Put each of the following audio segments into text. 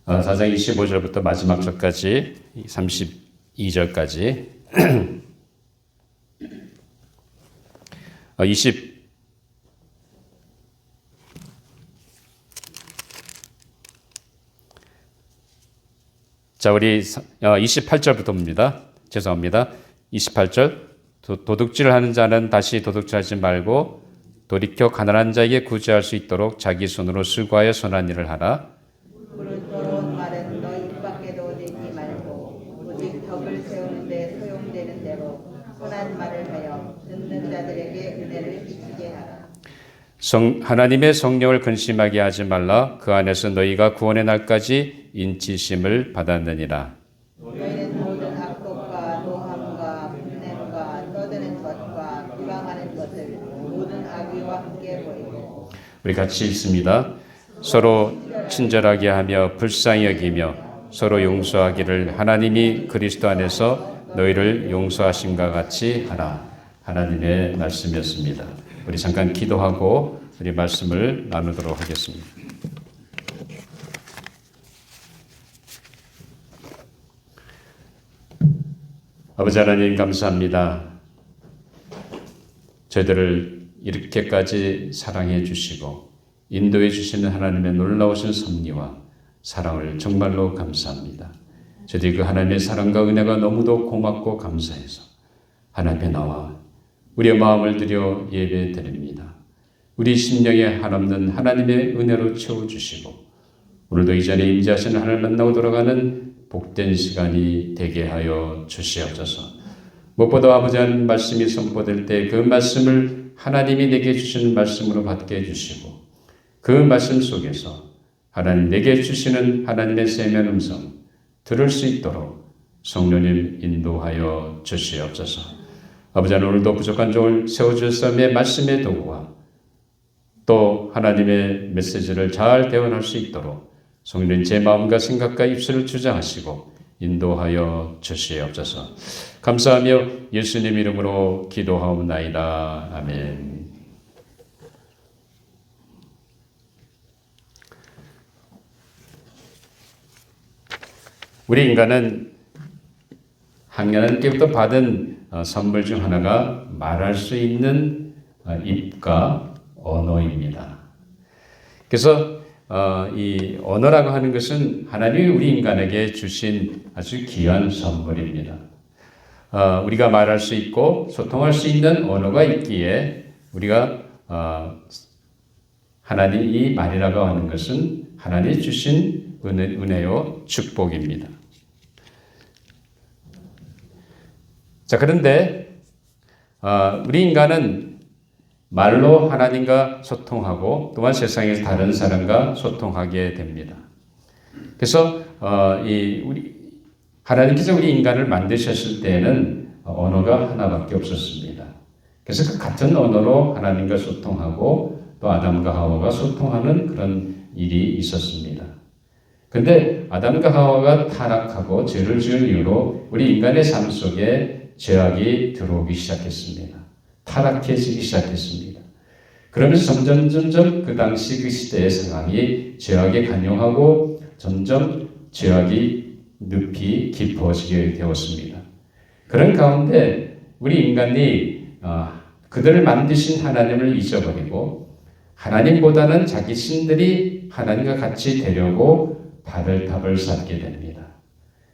4장 25절부터 마지막 절까지 32절까지 20 자, 우리 28절부터입니다. 죄송합니다. 28절. 도둑질을 하는 자는 다시 도둑질하지 말고 돌이켜 가난한 자에게 구제할 수 있도록 자기 손으로 수고하여 선한 일을 하라. 그릇 말은 너희 입 밖에도 내지 말고 오직 덕을 세우는 데 소용되는 대로 선한 말을 하여 듣는 자들에게 은혜를 미치게 하라. 하나님의 성령을 근심하게 하지 말라. 그 안에서 너희가 구원의 날까지 인치심을 받았느니라. 너희는 모든 악독과 노함과 분냄과 떠드는 것과 비방하는 것을 모든 악의와 함께 버리고 우리 같이 읽습니다. 서로 친절하게 하며 불쌍히 여기며 서로 용서하기를 하나님이 그리스도 안에서 너희를 용서하신과 같이 하라. 하나님의 말씀이었습니다. 우리 잠깐 기도하고 우리 말씀을 나누도록 하겠습니다. 아버지 하나님 감사합니다. 저희들을 이렇게까지 사랑해 주시고 인도해 주시는 하나님의 놀라우신 섭리와 사랑을 정말로 감사합니다. 저희들이 그 하나님의 사랑과 은혜가 너무도 고맙고 감사해서 하나님께 나와 우리의 마음을 들여 예배 드립니다. 우리 심령에 한없는 하나님의 은혜로 채워주시고 오늘도 이전에 임재하시는 하나님을 만나고 돌아가는 복된 시간이 되게 하여 주시옵소서. 무엇보다 아버지 하나님 말씀이 선포될 때 그 말씀을 하나님이 내게 주시는 말씀으로 받게 해주시고 그 말씀 속에서 하나님 내게 주시는 하나님의 세미한 음성 들을 수 있도록 성령님 인도하여 주시옵소서. 아버지 하나님 오늘도 부족한 종을 세워주셨음에 말씀의 도구와 또 하나님의 메시지를 잘 대원할 수 있도록 성령님 제 마음과 생각과 입술을 주장하시고 인도하여 주시옵소서. 감사하며 예수님 이름으로 기도하옵나이다. 아멘. 우리 인간은 학년 때부터 받은 선물 중 하나가 말할 수 있는 입과 언어입니다. 그래서 이 언어라고 하는 것은 하나님이 우리 인간에게 주신 아주 귀한 선물입니다. 우리가 말할 수 있고 소통할 수 있는 언어가 있기에 우리가 하나님 이 말이라고 하는 것은 하나님이 주신 은혜요 축복입니다. 자, 그런데 우리 인간은 말로 하나님과 소통하고 또한 세상에서 다른 사람과 소통하게 됩니다. 그래서 하나님께서 우리 인간을 만드셨을 때에는 언어가 하나밖에 없었습니다. 그래서 그 같은 언어로 하나님과 소통하고 또 아담과 하와가 소통하는 그런 일이 있었습니다. 그런데 아담과 하와가 타락하고 죄를 지은 이후로 우리 인간의 삶 속에 죄악이 들어오기 시작했습니다. 타락해지기 시작했습니다. 그러면서 점점 그 당시 그 시대의 상황이 죄악에 간용하고 점점 죄악이 늪이 깊어지게 되었습니다. 그런 가운데 우리 인간이 그들을 만드신 하나님을 잊어버리고 하나님보다는 자기 신들이 하나님과 같이 되려고 바벨탑을 쌓게 됩니다.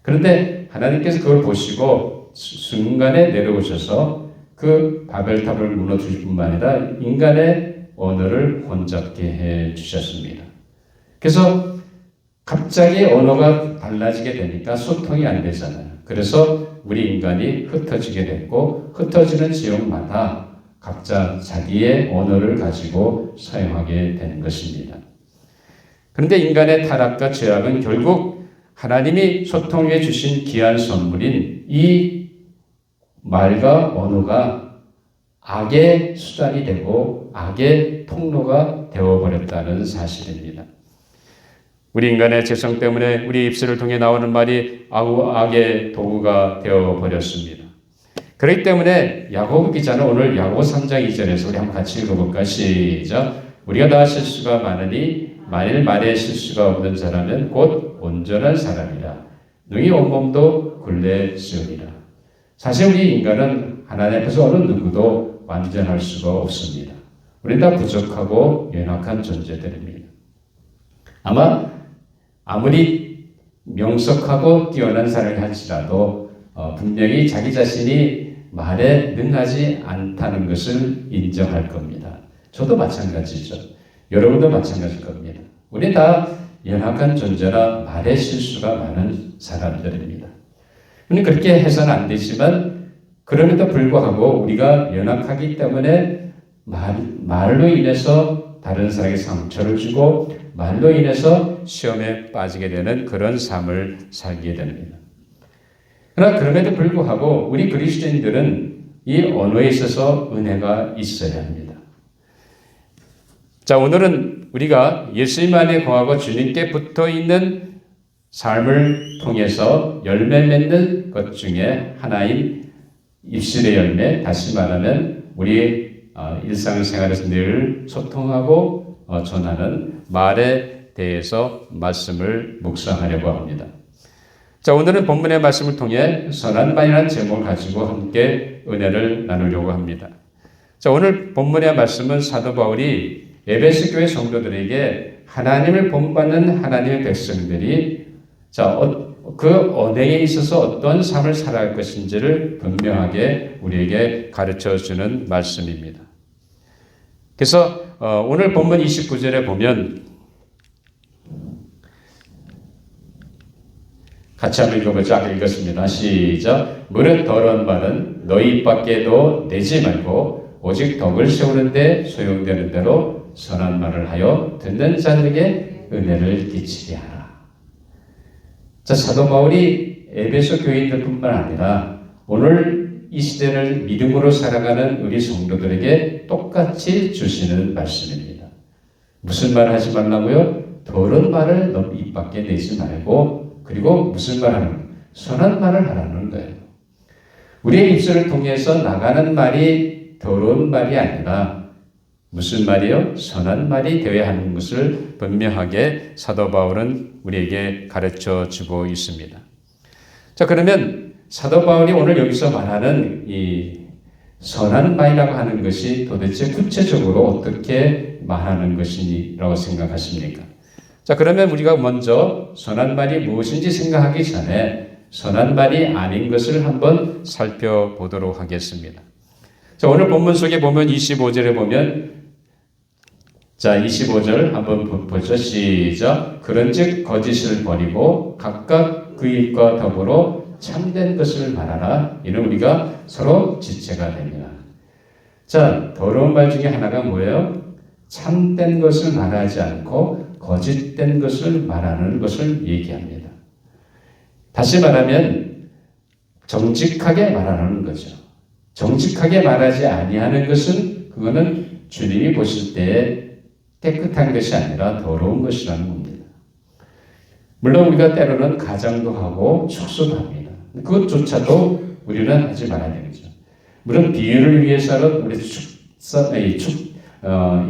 그런데 하나님께서 그걸 보시고 순간에 내려오셔서 그 바벨탑을 무너뜨릴 뿐만 아니라 인간의 언어를 혼잡게 해 주셨습니다. 그래서 갑자기 언어가 달라지게 되니까 소통이 안 되잖아요. 그래서 우리 인간이 흩어지게 됐고 흩어지는 지역마다 각자 자기의 언어를 가지고 사용하게 된 것입니다. 그런데 인간의 타락과 죄악은 결국 하나님이 소통해 주신 귀한 선물인 이 말과 언어가 악의 수단이 되고 악의 통로가 되어버렸다는 사실입니다. 우리 인간의 죄성 때문에 우리 입술을 통해 나오는 말이 악의 도구가 되어버렸습니다. 그렇기 때문에 야고보 기자는 오늘 야고보 3장 2절에서 우리 한번 같이 읽어볼까? 시작. 우리가 다 실수가 많으니 만일 말에 실수가 없는 자라면 곧 온전한 사람이라. 능히 온몸도 굴레 씌우리라. 사실 우리 인간은 하나님 앞에서 어느 누구도 완전할 수가 없습니다. 우리는 다 부족하고 연약한 존재들입니다. 아무리 명석하고 뛰어난 사람을 할지라도 분명히 자기 자신이 말에 능하지 않다는 것을 인정할 겁니다. 저도 마찬가지죠. 여러분도 마찬가지일 겁니다. 우리 다 연약한 존재라 말에 실수가 많은 사람들입니다. 그렇게 해서는 안 되지만 그럼에도 불구하고 우리가 연약하기 때문에 말로 인해서 다른 사람에게 상처를 주고 말로 인해서 시험에 빠지게 되는 그런 삶을 살게 됩니다. 그러나 그럼에도 불구하고 우리 그리스도인들은 이 언어에 있어서 은혜가 있어야 합니다. 자, 오늘은 우리가 예수님 안에 거하고 주님께 붙어 있는 삶을 통해서 열매 맺는 것 중에 하나인 입술의 열매, 다시 말하면 우리 일상생활에서 늘 소통하고 전하는 말에 대해서 말씀을 묵상하려고 합니다. 자, 오늘은 본문의 말씀을 통해 선한 말이라는 제목을 가지고 함께 은혜를 나누려고 합니다. 자, 오늘 본문의 말씀은 사도 바울이 에베소 교회 성도들에게 하나님을 본받는 하나님의 백성들이 그 언행에 있어서 어떤 삶을 살아갈 것인지를 분명하게 우리에게 가르쳐 주는 말씀입니다. 그래서 오늘 본문 29절에 보면 같이 한번 읽어보죠. 아까 읽었습니다. 시작. 무릇 더러운 말은 너희 입 밖에도 내지 말고 오직 덕을 세우는 데 소용되는 대로 선한 말을 하여 듣는 자들에게 은혜를 끼치게 하라. 자, 사도 바울이 에베소 교인들뿐만 아니라 오늘 이 시대를 믿음으로 살아가는 우리 성도들에게 똑같이 주시는 말씀입니다. 무슨 말 하지 말라고요? 더러운 말을 너 입 밖에 내지 말고, 그리고 무슨 말 하는? 선한 말을 하라는 거예요. 우리의 입술을 통해서 나가는 말이 더러운 말이 아니라 무슨 말이요? 선한 말이 되어야 하는 것을 분명하게 사도 바울은 우리에게 가르쳐 주고 있습니다. 자, 그러면 사도 바울이 오늘 여기서 말하는 이 선한 말이라고 하는 것이 도대체 구체적으로 어떻게 말하는 것이라고 생각하십니까? 자, 그러면 우리가 먼저 선한 말이 무엇인지 생각하기 전에 선한 말이 아닌 것을 한번 살펴보도록 하겠습니다. 자, 오늘 본문 속에 보면 25절에 보면, 자, 25절 한번 보죠. 시작. 그런즉 거짓을 버리고 각각 그 입과 더불어 참된 것을 말하라. 이는 우리가 서로 지체가 됩니다. 자, 더러운 말 중에 하나가 뭐예요? 참된 것을 말하지 않고 거짓된 것을 말하는 것을 얘기합니다. 다시 말하면 정직하게 말하는 거죠. 정직하게 말하지 아니하는 것은 그거는 주님이 보실 때에 깨끗한 것이 아니라 더러운 것이라는 겁니다. 물론 우리가 때로는 가장도 하고 축소도 합니다. 그것조차도 우리는 하지 말아야 되겠죠. 물론 비유를 위해서는 우리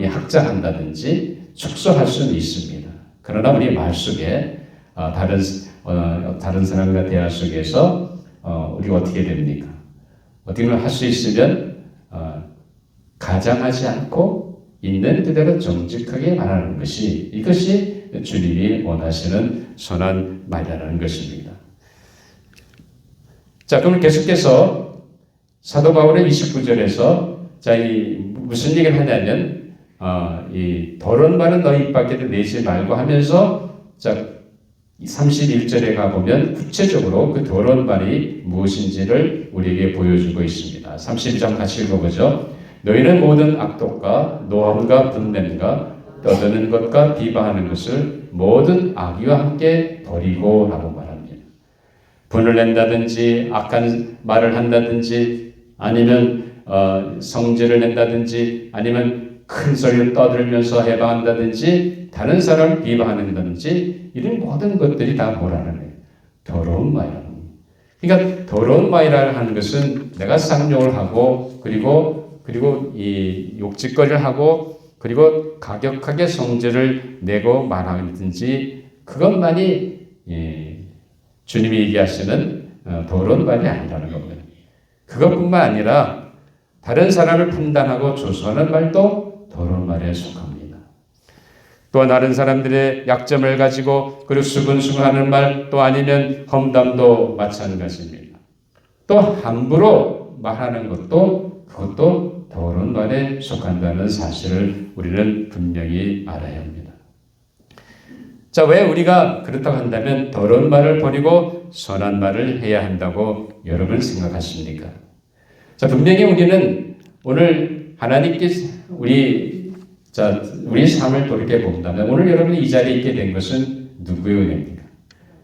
학자한다든지 축소할 수는 있습니다. 그러나 우리 말 속에 다른 사람과 대화 속에서 우리가 어떻게 됩니까? 어떻게 할 수 있으면 가장하지 않고 있는 그대로 정직하게 말하는 것이, 이것이 주님이 원하시는 선한 말이라는 것입니다. 자, 그럼 계속해서 사도 바울의 29절에서 무슨 얘기를 하냐면 이 더러운 말은 너희 입 밖에 내지 말고 하면서 31절에 가보면 구체적으로 그 더러운 말이 무엇인지를 우리에게 보여주고 있습니다. 32장 같이 읽어보죠. 너희는 모든 악독과 노함과 분냄과 떠드는 것과 비방하는 것을 모든 악의와 함께 버리고 라고 말합니다. 분을 낸다든지 악한 말을 한다든지 아니면 성질을 낸다든지 아니면 큰 소리를 떠들면서 해방한다든지 다른 사람을 비방한다든지 이런 모든 것들이 다 뭐라는 거예요? 더러운 말이라는 거예요. 그러니까 더러운 말이라는 하는 것은 내가 쌍욕을 하고 그리고 이 욕짓거리를 하고 그리고 가격하게 성질을 내고 말하든지 그것만이 주님이 얘기하시는 더러운 말이 아니라는 겁니다. 그것뿐만 아니라 다른 사람을 판단하고 조소하는 말도 더러운 말에 속합니다. 또 다른 사람들의 약점을 가지고 그리고 수근수근하는 말, 또 아니면 험담도 마찬가지입니다. 또 함부로 말하는 것도 그것도 더러운 말에 속한다는 사실을 우리는 분명히 알아야 합니다. 자, 왜 우리가 그렇다고 한다면 더러운 말을 버리고 선한 말을 해야 한다고 여러분 생각하십니까? 자, 분명히 우리는 오늘 하나님께서 우리 삶을 돌이켜 본다면 오늘 여러분이 이 자리에 있게 된 것은 누구의 은혜입니까?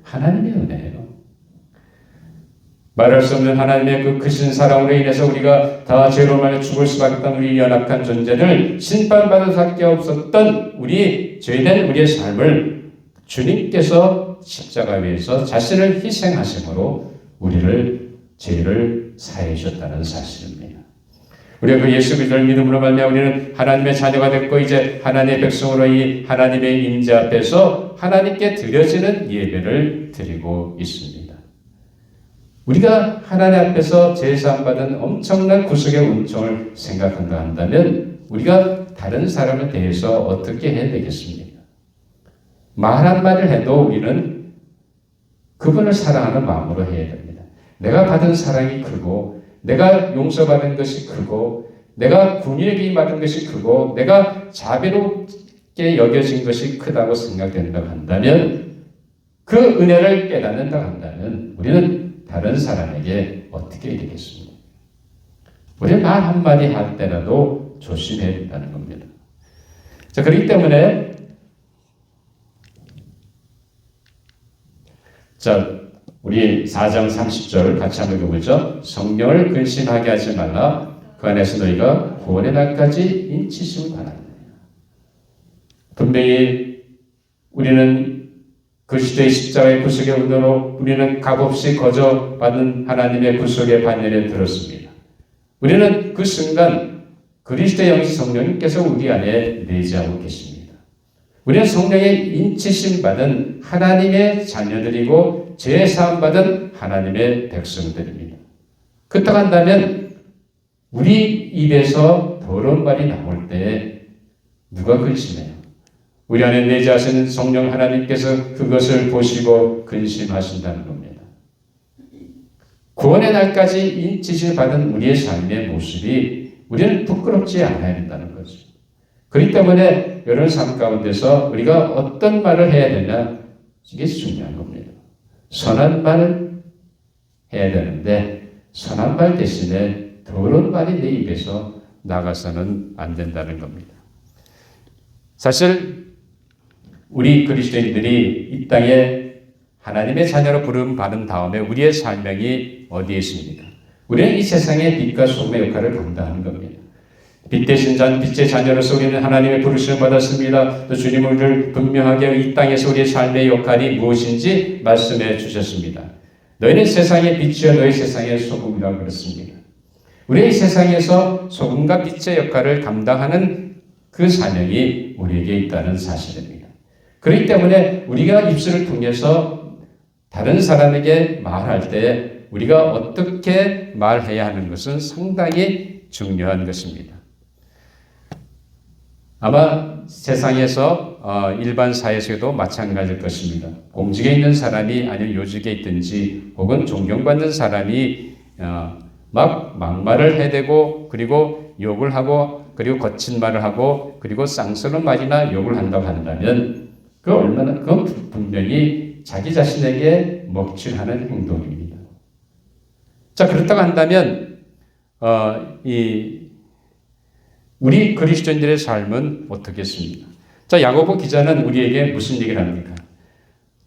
하나님의 은혜예요. 말할 수 없는 하나님의 그 크신 사랑으로 인해서 우리가 다 죄로 말해 죽을 수밖에 없던 우리 연약한 존재를 심판받을 수밖에 없었던 우리 죄된 우리의 삶을 주님께서 십자가 위에서 자신을 희생하심으로 우리를 죄를 사해 주셨다는 사실입니다. 우리가 그 예수 그리스도를 믿음으로 말미암아 우리는 하나님의 자녀가 됐고 이제 하나님의 백성으로 이 하나님의 임재 앞에서 하나님께 드려지는 예배를 드리고 있습니다. 우리가 하나님 앞에서 제사함 받은 엄청난 구속의 은총을 생각한다 한다면 우리가 다른 사람에 대해서 어떻게 해야 되겠습니까? 말 한마디를 해도 우리는 그분을 사랑하는 마음으로 해야 됩니다. 내가 받은 사랑이 크고 내가 용서받은 것이 크고 내가 긍휼히 받은 것이 크고 내가 자비롭게 여겨진 것이 크다고 생각된다고 한다면 그 은혜를 깨닫는다고 한다면 우리는 다른 사람에게 어떻게 이르겠습니까? 우리 말 한마디 할 때라도 조심해야 된다는 겁니다. 자, 그렇기 때문에 우리 4장 30절 같이 한번 읽어보죠. 성령을 근심하게 하지 말라. 그 안에서 너희가 구원의 날까지 인치심을 바랍니다. 분명히 우리는 그 시대의 십자가의 구속의 운동으로 우리는 값없이 거저받은 하나님의 구속의 반열에 들었습니다. 우리는 그 순간 그리스도의 영이신 성령님께서 우리 안에 내재하고 계십니다. 우리는 성령의 인치심 받은 하나님의 자녀들이고 죄 사함 받은 하나님의 백성들입니다. 그렇다고 한다면 우리 입에서 더러운 말이 나올 때 누가 근심해요? 우리 안에 내재하시는 성령 하나님께서 그것을 보시고 근심하신다는 겁니다. 구원의 날까지 인치심 받은 우리의 삶의 모습이 우리는 부끄럽지 않아야 된다는 거죠. 그렇기 때문에 이런 삶 가운데서 우리가 어떤 말을 해야 되냐, 이게 중요한 겁니다. 선한 말을 해야 되는데 선한 말 대신에 더러운 말이 내 입에서 나가서는 안 된다는 겁니다. 사실 우리 그리스도인들이 이 땅에 하나님의 자녀로 부름 받은 다음에 우리의 삶명이 어디에 있습니까? 우리는 이 세상의 빛과 소금의 역할을 감당하는 겁니다. 빛 대신 빛의 자녀로서 우리는 하나님의 부르심을 받았습니다. 또 주님은 우리를 분명하게 이 땅에서 우리의 삶의 역할이 무엇인지 말씀해 주셨습니다. 너희는 세상의 빛이여 너희 세상의 소금이라고 그랬습니다. 우리 이 세상에서 소금과 빛의 역할을 감당하는 그 사명이 우리에게 있다는 사실입니다. 그렇기 때문에 우리가 입술을 통해서 다른 사람에게 말할 때 우리가 어떻게 말해야 하는 것은 상당히 중요한 것입니다. 아마 세상에서 일반 사회에서도 마찬가지일 것입니다. 공직에 있는 사람이 아니면 요직에 있든지 혹은 존경받는 사람이 막 막말을 해대고 그리고 욕을 하고 그리고 거친 말을 하고 그리고 쌍스러운 말이나 욕을 한다고 한다면 그건 분명히 자기 자신에게 먹칠하는 행동입니다. 자, 그렇다고 한다면 우리 그리스도인들의 삶은 어떻겠습니까? 자, 야고보 기자는 우리에게 무슨 얘기를 합니까?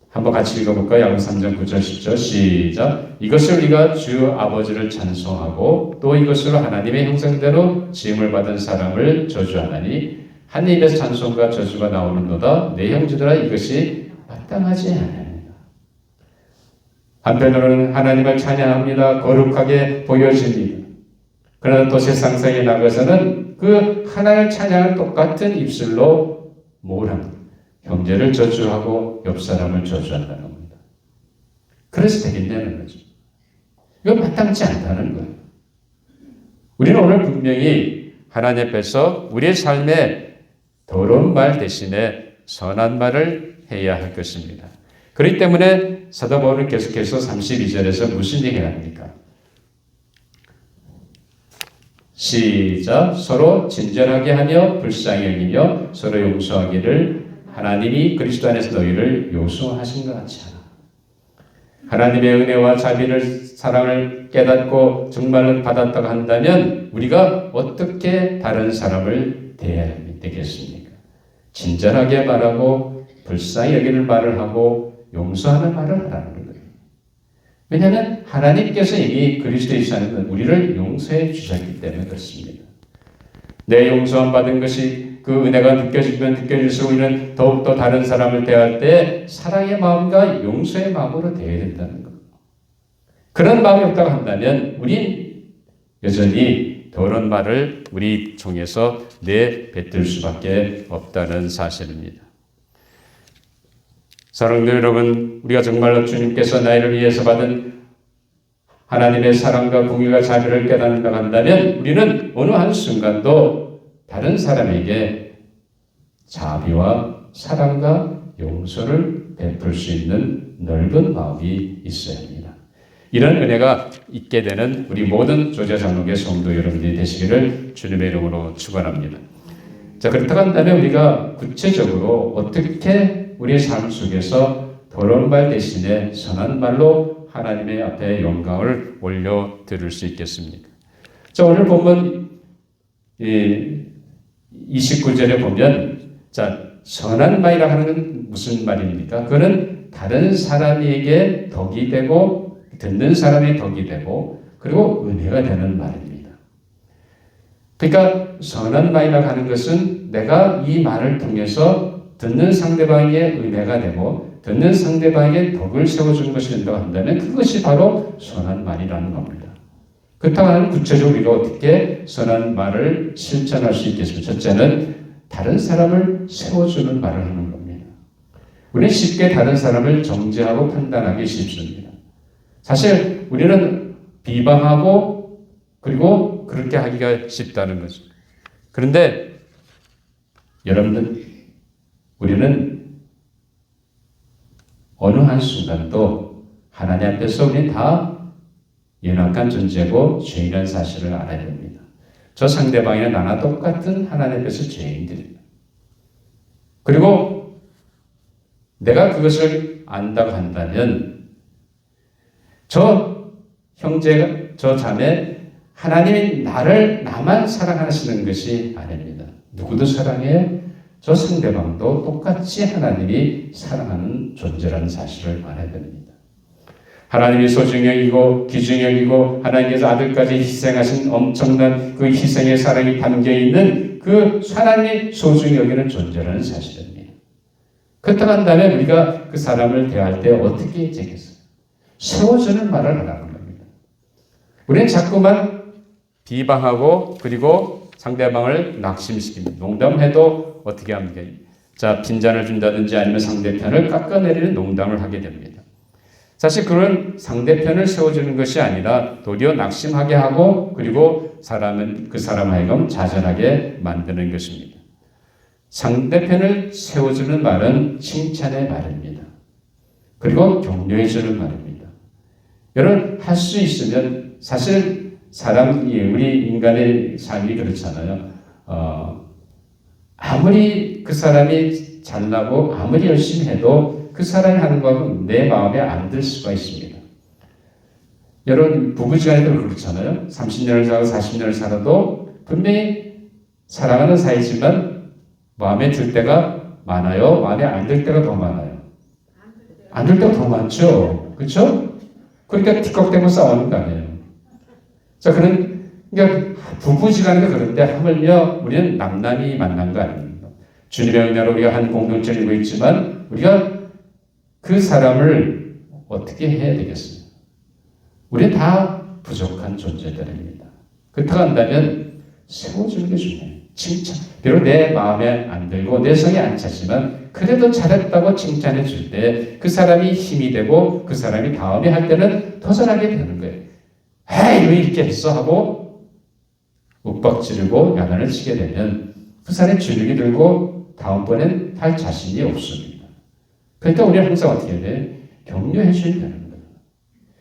한번 같이 읽어볼까요? 야고보 3장 9절 10절 시작. 이것을 우리가 주 아버지를 찬송하고 또 이것으로 하나님의 형상대로 지음을 받은 사람을 저주하나니 한 입에서 찬송과 저주가 나오는도다. 내 형제들아 이것이 마땅하지 않습니다. 한편으로는 하나님을 찬양합니다. 거룩하게 보여집니다. 그러나 또 세상상에 나가서는 그 하나님을 찬양을 똑같은 입술로 뭐라 형제를 저주하고 옆 사람을 저주한다는 겁니다. 그래서 되겠냐는 거죠. 이건 마땅치 않다는 거예요. 우리는 오늘 분명히 하나님 앞에서 우리의 삶에 더러운 말 대신에 선한 말을 해야 할 것입니다. 그렇기 때문에 사도 바울은 계속해서 32절에서 무슨 얘기를 합니까? 시작. 서로 친절하게 하며 불쌍히 여기며 서로 용서하기를 하나님이 그리스도 안에서 너희를 요소하신 것 같이 하라. 하나님의 은혜와 자비를 사랑을 깨닫고 정말로 받았다고 한다면 우리가 어떻게 다른 사람을 대해야 되겠습니까? 친절하게 말하고 불쌍히 여기는 말을 하고 용서하는 말을 하라는 거예요. 왜냐하면 하나님께서 이미 그리스도 예수 안에서 우리를 용서해 주셨기 때문에 그렇습니다. 내 용서함 받은 것이 그 은혜가 느껴지면 느껴질수록 우리는 더욱더 다른 사람을 대할 때 사랑의 마음과 용서의 마음으로 대해야 된다는 것. 그런 마음이 없다고 한다면 우린 여전히 더러운 말을 우리 종에서 내뱉을 수밖에 없다는 사실입니다. 사랑하는 여러분, 우리가 정말로 주님께서 나를 위해서 받은 하나님의 사랑과 공의와 자비를 깨닫는다고 한다면 우리는 어느 한순간도 다른 사람에게 자비와 사랑과 용서를 베풀 수 있는 넓은 마음이 있어야 합니다. 이런 은혜가 있게 되는 우리 모든 조제 장로교 성도 여러분들이 되시기를 주님의 이름으로 축원합니다. 자, 그렇다고 한다면 우리가 구체적으로 어떻게 우리의 삶 속에서 더러운 말 대신에 선한 말로 하나님의 앞에 영광을 올려 드릴 수 있겠습니까? 자, 오늘 보면 29절에 보면 자, 선한 말이라 하는 건 무슨 말입니까? 그거는 다른 사람에게 덕이 되고 듣는 사람의 덕이 되고 그리고 은혜가 되는 말입니다. 그러니까 선한 말이라고 하는 것은 내가 이 말을 통해서 듣는 상대방에게 은혜가 되고 듣는 상대방에게 덕을 세워주는 것이 된다고 한다면 그것이 바로 선한 말이라는 겁니다. 그렇다고 하면 구체적으로 우리가 어떻게 선한 말을 실천할 수 있겠습니까? 첫째는 다른 사람을 세워주는 말을 하는 겁니다. 우리는 쉽게 다른 사람을 정죄하고 판단하기 쉽습니다. 사실 우리는 비방하고 그리고 그렇게 하기가 쉽다는 거죠. 그런데 여러분들 우리는 어느 한순간도 하나님 앞에서 우리는 다 연약한 존재고 죄인이라는 사실을 알아야 됩니다. 저 상대방이나 나나 똑같은 하나님 앞에서 죄인들입니다. 그리고 내가 그것을 안다고 한다면 저 형제가 저 자매 하나님이 나만 사랑하시는 것이 아닙니다. 누구도 사랑해요? 저 상대방도 똑같이 하나님이 사랑하는 존재라는 사실을 알아야 됩니다. 하나님이 소중히 여기고 귀중히 여기고 하나님께서 아들까지 희생하신 엄청난 그 희생의 사랑이 담겨있는 그 하나님이 소중히 여기는 존재라는 사실입니다. 그렇다고 한다면 우리가 그 사람을 대할 때 어떻게 되겠어요? 세워주는 말을 하라는 겁니다. 우리는 자꾸만 비방하고 그리고 상대방을 낙심시킵니다. 농담해도 어떻게 합니까? 자, 빈잔을 준다든지 아니면 상대편을 깎아내리는 농담을 하게 됩니다. 사실 그런 상대편을 세워주는 것이 아니라 도리어 낙심하게 하고 그리고 그 사람 하여금 좌절하게 만드는 것입니다. 상대편을 세워주는 말은 칭찬의 말입니다. 그리고 격려해주는 말입니다. 여러분 할 수 있으면 사실 우리 인간의 삶이 그렇잖아요. 아무리 그 사람이 잘나고 아무리 열심히 해도 그 사람이 하는 거하고 내 마음에 안 들 수가 있습니다. 여러분 부부지간에도 그렇잖아요. 30년을 살고 40년을 살아도 분명히 사랑하는 사이지만 마음에 들 때가 많아요? 마음에 안 들 때가 더 많아요? 안 들 때가 더 많죠? 그렇죠? 그러니까 틱꺽대고 싸우는 거 아니에요. 자, 그러니까 부부지간에도 그런데 하물며 우리는 남남이 만난 거 아닙니까? 주님의 은혜로 우리가 한 공동체를 이루고 있지만 우리가 그 사람을 어떻게 해야 되겠습니까? 우리는 다 부족한 존재들입니다. 그렇다고 한다면 세워주는 게 중요해요. 칭찬. 비록 내 마음에 안 들고 내 성에 안 차지만 그래도 잘했다고 칭찬해 줄 때 그 사람이 힘이 되고 그 사람이 다음에 할 때는 더 잘하게 되는 거예요. 에이 왜 이렇게 했어 하고 윽박지르고 야단을 치게 되면 그 사람이 주눅이 들고 다음번엔 할 자신이 없습니다. 그러니까 우리는 항상 어떻게 해야 돼? 격려해 줘야 되는 거예요.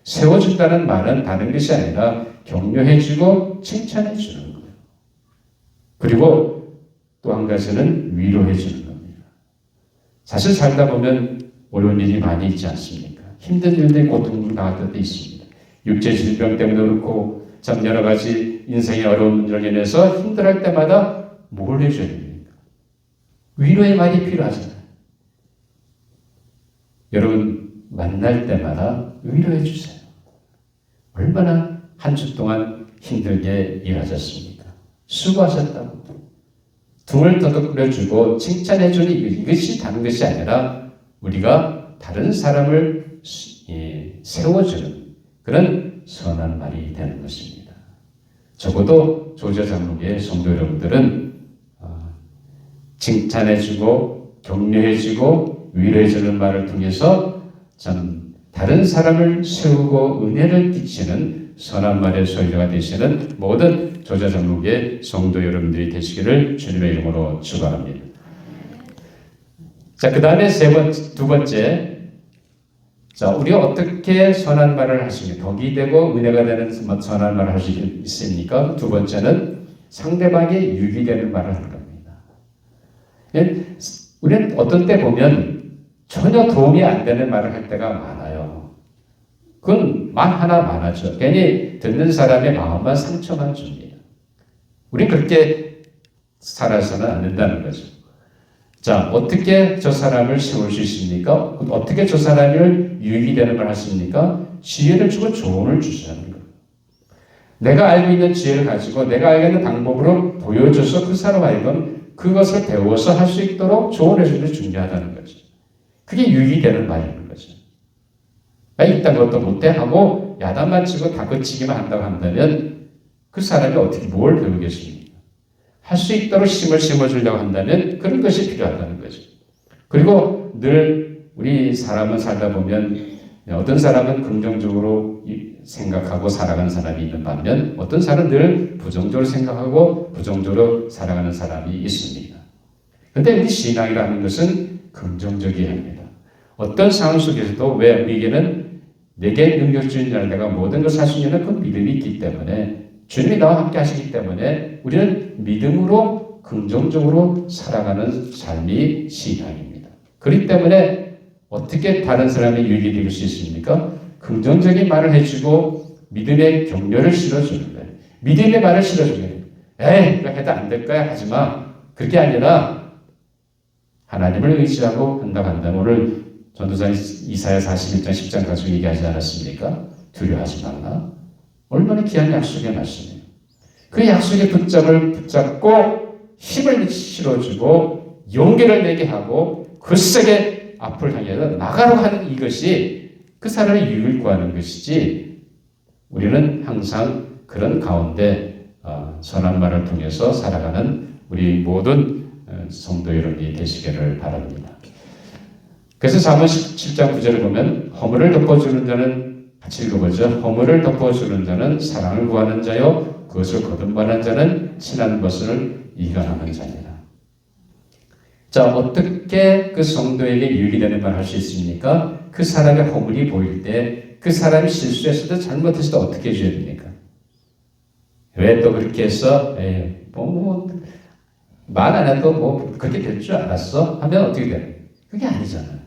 세워준다는 말은 다른 것이 아니라 격려해 주고 칭찬해 주는 거예요. 그리고 또 한 가지는 위로해 주는 겁니다. 사실 살다 보면 어려운 일이 많이 있지 않습니까? 힘든 일들이 고통을 당할 때도 있습니다. 육체 질병 때문에 그렇고 참 여러 가지 인생의 어려운 문제로 인해서 힘들할 때마다 뭘 해줘야 됩니까? 위로의 말이 필요하잖아요. 여러분 만날 때마다 위로해 주세요. 얼마나 한 주 동안 힘들게 일하셨습니까? 수고하셨다고. 등을 더덕거려주고 칭찬해주는 이것이 다른 것이 아니라 우리가 다른 사람을 세워주는 그런 선한 말이 되는 것입니다. 적어도 조지아 장로교의 성도 여러분들은 칭찬해주고 격려해주고 위로해주는 말을 통해서 참 다른 사람을 세우고 은혜를 끼치는 선한 말의 소유자가 되시는 모든 조지아 장로교의 성도 여러분들이 되시기를 주님의 이름으로 축원합니다. 자, 그 다음에 두 번째. 자, 우리가 어떻게 선한 말을 할 수 있습니까? 덕이 되고 은혜가 되는 선한 말을 할 수 있습니까? 두 번째는 상대방에게 유익이 되는 말을 하는 겁니다. 우리는 어떤 때 보면 전혀 도움이 안 되는 말을 할 때가 많아요. 그건 말 하나 많아져. 괜히 듣는 사람의 마음만 상처만 줍니다. 우리는 그렇게 살아서는 안 된다는 거죠. 자, 어떻게 저 사람을 세울 수 있습니까? 어떻게 저 사람을 유익이 되는 걸 하십니까? 지혜를 주고 조언을 주시는 거예요. 내가 알고 있는 지혜를 가지고 내가 알고 있는 방법으로 보여줘서 그 사람 하여금 그것을 배워서 할 수 있도록 조언해 주는 게 중요하다는 거죠. 그게 유익이 되는 말이라는 거죠. 이딴 것도 못해 하고 야단만 치고 다그치기만 한다고 한다면 그 사람이 어떻게 뭘 배우겠습니까? 할 수 있도록 힘을 심어주려고 한다면 그런 것이 필요하다는 거죠. 그리고 늘 우리 사람은 살다 보면 어떤 사람은 긍정적으로 생각하고 살아가는 사람이 있는 반면 어떤 사람은 늘 부정적으로 생각하고 부정적으로 살아가는 사람이 있습니다. 그런데 우리 신앙이라는 것은 긍정적이어야 합니다. 어떤 상황 속에서도 왜 우리에게는 내게 능력 주는 자는 내가 모든 것을 할 수 있는 그 믿음이 있기 때문에 주님이 나와 함께 하시기 때문에 우리는 믿음으로 긍정적으로 살아가는 삶이 신앙입니다. 그렇기 때문에 어떻게 다른 사람의 유익이 될 수 있습니까? 긍정적인 말을 해주고 믿음의 격려를 실어주는 거예요. 믿음의 말을 실어주는 거예요. 에이, 이거 해도 안 될 거야. 하지 마. 그게 아니라 하나님을 의지하고 한다고 한다면 오늘 전도자 이사야 41장 10장 가지고 얘기하지 않았습니까? 두려워하지 말라. 얼마나 귀한 약속의 말씀이에요. 그 약속의 붙잡고 힘을 실어주고 용기를 내게 하고 굳세게 앞을 향해서 나가라고 하는 이것이 그 사람의 유익을 구하는 것이지 우리는 항상 그런 가운데 선한 말을 통해서 살아가는 우리 모든 성도 여러분이 되시기를 바랍니다. 그래서 잠언 17장 9절을 보면 허물을 덮어주는 자는 같이 읽어보죠. 허물을 덮어주는 자는 사랑을 구하는 자요 그것을 거듭하는 자는 친한 것을 이간하는 자니라. 자, 어떻게 그 성도에게 유익이 되는 말을 할 수 있습니까? 그 사람의 허물이 보일 때 그 사람이 실수했을 때 잘못했을 때 어떻게 해줘야 됩니까? 왜 또 그렇게 해서 말 안 해도 그렇게 될 줄 알았어? 하면 어떻게 돼? 그게 아니잖아요.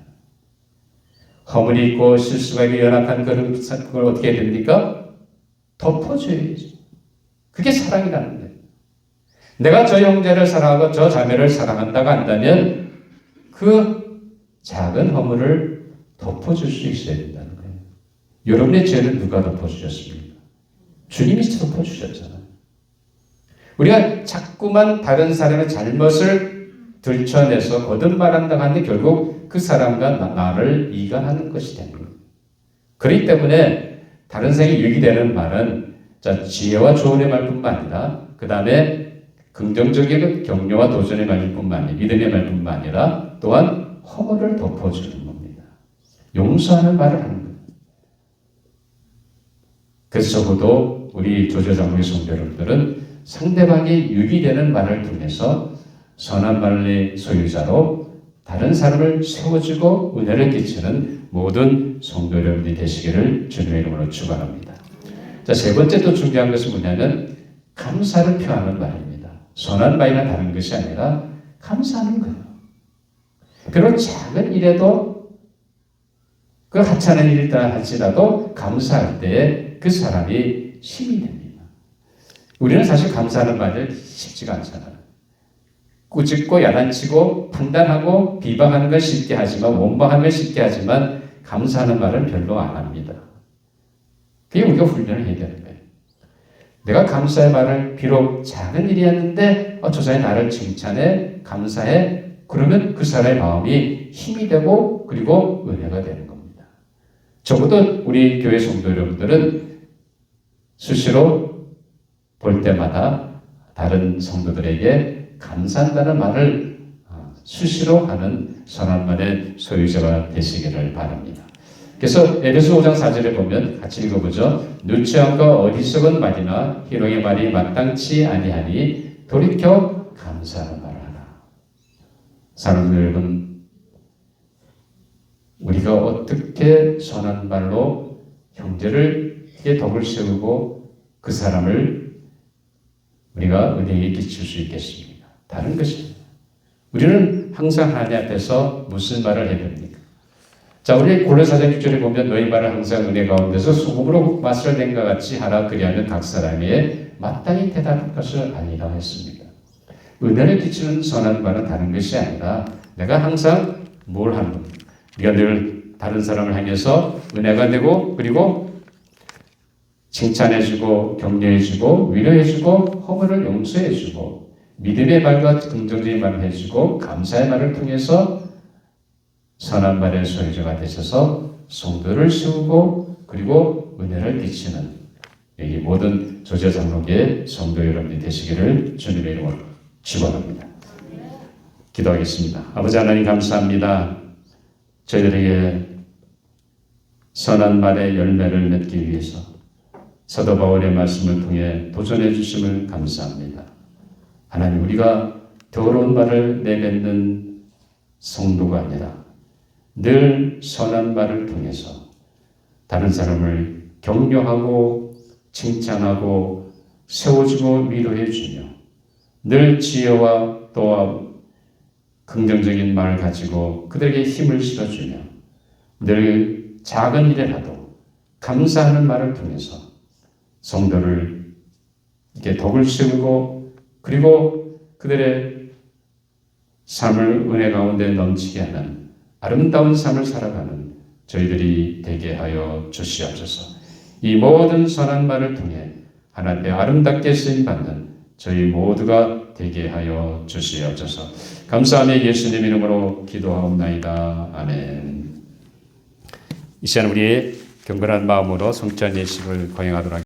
허물이 있고 실수가 있고 연약한 그걸 어떻게 해야 됩니까? 덮어줘야죠. 그게 사랑이라는 거예요. 내가 저 형제를 사랑하고 저 자매를 사랑한다고 한다면 그 작은 허물을 덮어줄 수 있어야 된다는 거예요. 여러분의 죄는 누가 덮어주셨습니까? 주님이 덮어주셨잖아요. 우리가 자꾸만 다른 사람의 잘못을 들춰내서 거듭말한다고 하는데 결국 그 사람과 나를 이간하는 것이 되는 거예요. 그렇기 때문에 다른 사람이 유익이 되는 말은 자, 지혜와 조언의 말뿐만 아니라 그 다음에 긍정적인 격려와 도전의 말뿐만 아니라 믿음의 말뿐만 아니라 또한 허물을 덮어주는 겁니다. 용서하는 말을 하는 거예요. 그래서 적어도 우리 조제장로의 성도 여러분들은 상대방이 유익되는 말을 통해서 선한 말의 소유자로 다른 사람을 세워주고 은혜를 끼치는 모든 성도 여러분이 되시기를 주님의 이름으로 축원합니다. 자, 세 번째 또 중요한 것은 뭐냐면 감사를 표하는 말입니다. 선한 말이나 다른 것이 아니라 감사하는 거예요. 그리고 작은 일에도 그 하찮은 일이다 할지라도 감사할 때에 그 사람이 힘이 됩니다. 우리는 사실 감사하는 말을 쉽지가 않잖아요. 꾸짖고 야단치고 판단하고 비방하는 걸 쉽게 하지만 원망하는 걸 쉽게 하지만 감사하는 말은 별로 안 합니다. 그게 우리가 훈련을 해야 되는 거예요. 내가 감사의 말을 비록 작은 일이었는데 저 사람이 나를 칭찬해 감사해 그러면 그 사람의 마음이 힘이 되고 그리고 은혜가 되는 겁니다. 적어도 우리 교회 성도 여러분들은 수시로 볼 때마다 다른 성도들에게 감사한다는 말을 수시로 하는 선한 말의 소유자가 되시기를 바랍니다. 그래서 에베소 5장 4절에 보면 같이 읽어보죠. 누추함과 어리석은 말이나 희롱의 말이 마땅치 아니하니 돌이켜 감사하는 말을 하라. 사랑하는 여러분, 우리가 어떻게 선한 말로 형제를 덕을 세우고 그 사람을 우리가 은혜에 끼칠 수 있겠습니까? 다른 것입니다. 우리는 항상 하나님 앞에서 무슨 말을 해야 됩니까? 자, 우리 골로새 4장 6절에 보면 너희 말을 항상 은혜 가운데서 소금으로 맛을 낸 것 같이 하라. 그리하면 각 사람에게 마땅히 대답할 것을 알리라 했습니다. 은혜를 끼치는 선한 말은 다른 것이 아니라 내가 항상 뭘 하는 겁니까? 우리가 늘 다른 사람을 향해서 은혜가 되고 그리고 칭찬해주고 격려해주고 위로해주고 허물을 용서해주고 믿음의 말과 긍정적인 말을 해주고 감사의 말을 통해서 선한 말의 소유자가 되셔서 성도를 세우고 그리고 은혜를 끼치는 이 모든 조제장로교의 성도 여러분이 되시기를 주님의 이름으로 축원합니다. 기도하겠습니다. 아버지 하나님 감사합니다. 저희들에게 선한 말의 열매를 맺기 위해서 사도 바울의 말씀을 통해 도전해 주심을 감사합니다. 하나님, 우리가 더러운 말을 내뱉는 성도가 아니라 늘 선한 말을 통해서 다른 사람을 격려하고 칭찬하고 세워주고 위로해주며 늘 지혜와 또 긍정적인 말을 가지고 그들에게 힘을 실어주며 늘 작은 일에라도 감사하는 말을 통해서 성도를 이렇게 덕을 세우고 그리고 그들의 삶을 은혜 가운데 넘치게 하는 아름다운 삶을 살아가는 저희들이 되게 하여 주시옵소서. 이 모든 선한 말을 통해 하나님의 아름답게 쓰임받는 저희 모두가 되게 하여 주시옵소서. 감사하며 예수님 이름으로 기도하옵나이다. 아멘. 이 시간 우리의 경건한 마음으로 성찬 예식을 거행하도록 하겠습니다.